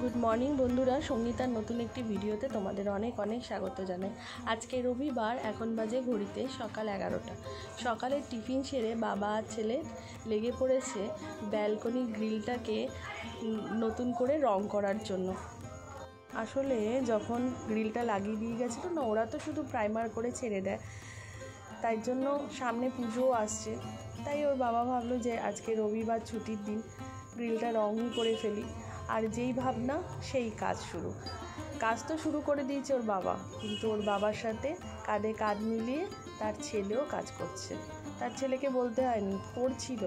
Good morning বন্ধুরা, সঙ্গীতার নতুন একটি ভিডিওতে তোমাদের অনেক অনেক স্বাগত জানাই। আজকে রবিবার, এখন বাজে ঘড়িতে সকাল 11টা। সকালের টিফিন সেরে বাবা আর ছেলে লেগে পড়েছে ব্যালকনি গ্রিলটাকে নতুন করে রং করার জন্য। আসলে যখন গ্রিলটা লাগিয়ে দিয়ে গেছিলো না, ওরা তো শুধু প্রাইমার করে ছেড়ে দেয়, তাই জন্য সামনে পুজোও আসছে, তাই ওর বাবা ভাবলো যে আজকে রবিবার ছুটির দিন, গ্রিলটা রঙই করে ফেলি। আর যেই ভাবনা সেই কাজ শুরু। কাজ তো শুরু করে দিয়েছে ওর বাবা, কিন্তু ওর বাবার সাথে কাঁধে কাঁধ মিলিয়ে তার ছেলেও কাজ করছে। তার ছেলেকে বলতে হয়নি, করছিল।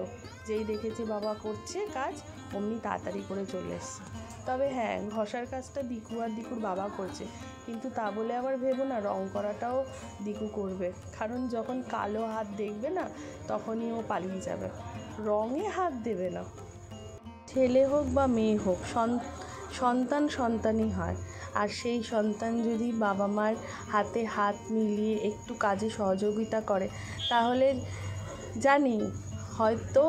যেই দেখেছে বাবা করছে কাজ, অমনি তাড়াতাড়ি করে চলে এসছে। তবে হ্যাঁ, ঘষার কাজটা দিকু আর দিকুর বাবা করছে, কিন্তু তা বলে আবার ভেবো না রং করাটাও দিকু করবে। কারণ যখন কালো হাত দেখবে না, তখনই ও পালিয়ে যাবে, রঙে হাত দেবে না। ছেলে হোক বা মেয়ে হোক, সন্তান সন্তানই হয়। আর সেই সন্তান যদি বাবা মার হাতে হাত মিলিয়ে একটু কাজে সহযোগিতা করে, তাহলে জানি হয়তো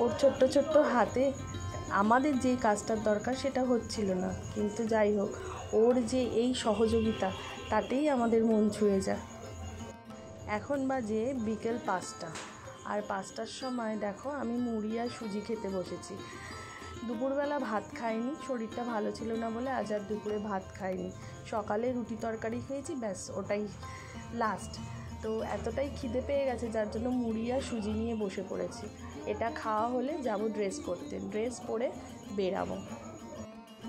ওর ছোট্ট ছোট্ট হাতে আমাদের যেই কাজটার দরকার সেটা হচ্ছিল না, কিন্তু যাই হোক, ওর যে এই সহযোগিতা, তাতেই আমাদের মন ছুঁয়ে যায়। এখন বাজে বিকেল 5টা, আর 5টার সময় দেখো আমি মুড়ি আর সুজি খেতে বসেছি। দুপুরবেলা ভাত খাইনি, শরীরটা ভালো ছিল না বলে আজ আর দুপুরে ভাত খাইনি। সকালে রুটি তরকারি খেয়েছি, ব্যাস ওটাই লাস্ট। তো এতটাই খিদে পেয়ে গেছে, যার জন্য মুড়ি আর সুজি নিয়ে বসে পড়েছি। এটা খাওয়া হলে যাব ড্রেস করতে, ড্রেস পরে বেরাবো।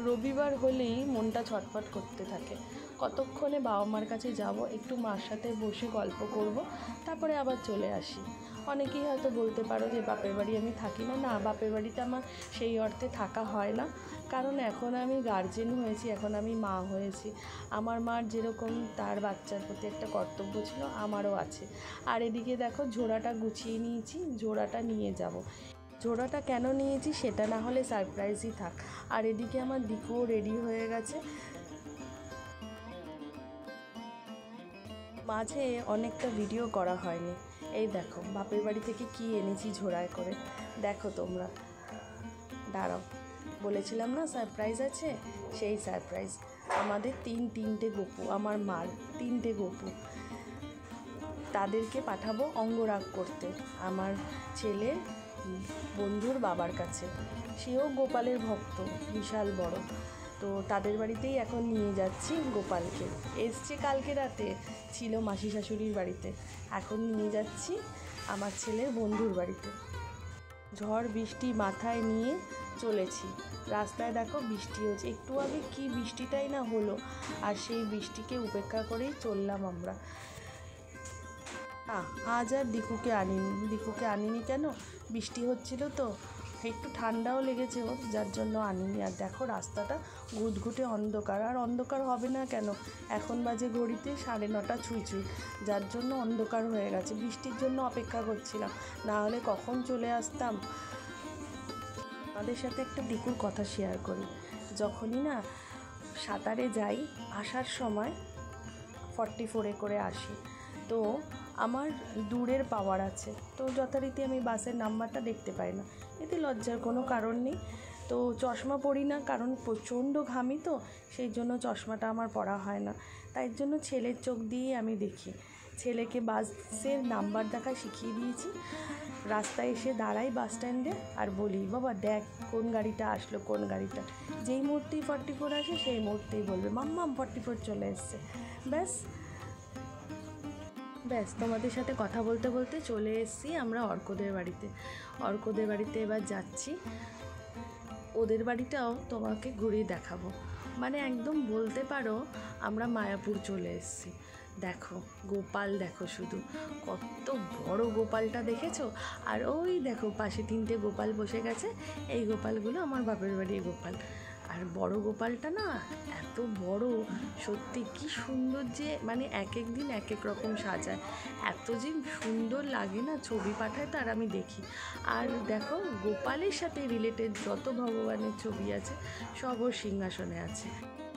রবিবার হলেই মনটা ছটফট করতে থাকে, কতক্ষণে বাবা মার কাছে যাব, একটু মার সাথে বসে গল্প করব, তারপরে আবার চলে আসি। অনেকেই হয়তো বলতে পারো যে বাপের বাড়ি আমি থাকি না। না, বাপের বাড়িতে আমার সেই অর্থে থাকা হয় না, কারণ এখন আমি গার্জেন হয়েছি, এখন আমি মা হয়েছি। আমার মার যেরকম তার বাচ্চার প্রতি একটা কর্তব্য ছিল, আমারও আছে। আর এদিকে দেখো ঝোড়াটা গুছিয়ে নিয়েছি, ঝোড়াটা নিয়ে যাব। ঝোড়াটা কেন নিয়েছি সেটা না হলে সারপ্রাইজই থাক। আর এদিকে আমার দিকুও রেডি হয়ে গেছে। মাঝে অনেকটা ভিডিও করা হয়নি। এই দেখো বাপের বাড়ি থেকে কি এনেছি ঝোড়ায় করে, দেখো তোমরা। দাঁড়াও, বলেছিলাম না সারপ্রাইজ আছে, সেই সারপ্রাইজ। আমাদের তিনটে গপু, আমার মার 3টে গপু, তাদেরকে পাঠাবো অঙ্গরাগ করতে আমার ছেলের বন্ধুর বাবার কাছে। সেও গোপালের ভক্ত, বিশাল বড়। তো তাদের বাড়িতেই এখন নিয়ে যাচ্ছি গোপালকে। এসছে কালকে রাতে, ছিল মাসি শাশুড়ির বাড়িতে, এখন নিয়ে যাচ্ছি আমার ছেলের বন্ধুর বাড়িতে। ঝড় বৃষ্টি মাথায় নিয়ে চলেছি। রাস্তায় দেখো বৃষ্টি হচ্ছে, একটু আগে কি বৃষ্টিটাই না হলো, আর সেই বৃষ্টিকে উপেক্ষা করেই চললাম আমরা। আজ আর দিকুকে আনিনি কেন, বৃষ্টি হচ্ছিল তো, একটু ঠান্ডাও লেগেছে ওর, যার জন্য আনিনি। আর দেখো রাস্তাটা ঘুটঘুটে অন্ধকার, আর অন্ধকার হবে না কেন, এখন বাজে ঘড়িতে 9:30 ছুঁই, যার জন্য অন্ধকার হয়ে গেছে। বৃষ্টির জন্য অপেক্ষা করছিলাম, না হলে কখন চলে আসতাম। আমাদের সাথে একটা দিকুর কথা শেয়ার করি। যখনই না সাঁতারে যাই, আসার সময় 44-এ করে আসি, তো আমার দূরের পাওয়ার আছে, তো যথারীতি আমি বাসের নাম্বারটা দেখতে পাই না। এতে লজ্জার কোনো কারণ নেই। তো চশমা পরি না, কারণ প্রচণ্ড ঘামি, তো সেই জন্য চশমাটা আমার পরা হয় না। তাই জন্য ছেলের চোখ দিয়ে আমি দেখি। ছেলেকে বাসের নাম্বার দেখা শিখিয়ে দিয়েছি। রাস্তায় এসে দাঁড়াই বাস স্ট্যান্ডে, আর বলি, বাবা দেখ কোন গাড়িটা আসলো, কোন গাড়িটা। যেই মুহূর্তেই 44 আসে, সেই মুহূর্তেই বলবে মাম্মাম 44 চলে এসছে। ব্যাস তোমাদের সাথে কথা বলতে বলতে চলে এসেছি আমরা অর্কদের বাড়িতে এবার যাচ্ছি। ওদের বাড়িটাও তোমাকে ঘুরিয়ে দেখাবো, মানে একদম বলতে পারো আমরা মায়াপুর চলে এসেছি। দেখো গোপাল, দেখো শুধু কত বড় গোপালটা, দেখেছো? আর ওই দেখো পাশে 3টে গোপাল বসে গেছে, এই গোপালগুলো আমার বাপের বাড়ির গোপাল। আর বড় গোপালটা না এত বড়, সত্যি কি সুন্দর, যে মানে এক এক দিন এক এক রকম সাজায়, এত যে সুন্দর লাগে না, ছবি পাঠায় তো আর আমি দেখি। আর দেখো গোপালের সাথে রিলেটেড যত ভগবানের ছবি আছে সব ওর সিংহাসনে আছে।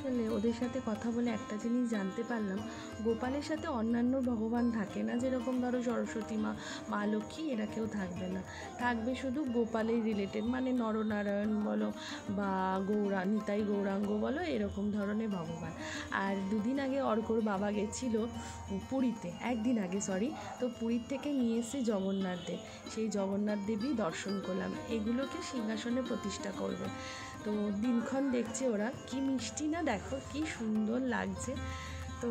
আসলে ওদের সাথে কথা বলে একটা জিনিস জানতে পারলাম, গোপালের সাথে অন্যান্য ভগবান থাকে না, যেরকম ধরো সরস্বতী মা, মা লক্ষ্মী, এরা কেউ থাকবে না, থাকবে শুধু গোপালের রিলেটেড, মানে নরনারায়ণ বলো বা নিতাই গৌরাঙ্গ বলো, এরকম ধরনের ভগবান। আর দুদিন আগে অর্কর বাবা গেছিলো পুরীতে, একদিন আগে সরি, তো পুরীর থেকে নিয়ে এসে জগন্নাথ দেব, সেই জগন্নাথ দেবী দর্শন করলাম। এগুলোকে সিংহাসনে প্রতিষ্ঠা করবে, তো দিনক্ষণ দেখছে ওরা, কি মিষ্টি না, দেখো কি সুন্দর লাগছে। তো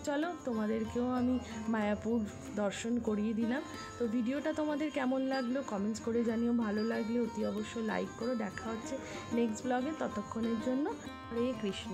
চলো তোমাদেরকেও আমি মায়াপুর দর্শন করিয়ে দিলাম। তো ভিডিওটা তোমাদের কেমন লাগলো কমেন্টস করে জানিও, ভালো লাগলে অতি অবশ্যই লাইক করো। দেখা হচ্ছে নেক্সট ব্লগে, ততক্ষণের জন্য হরে কৃষ্ণ।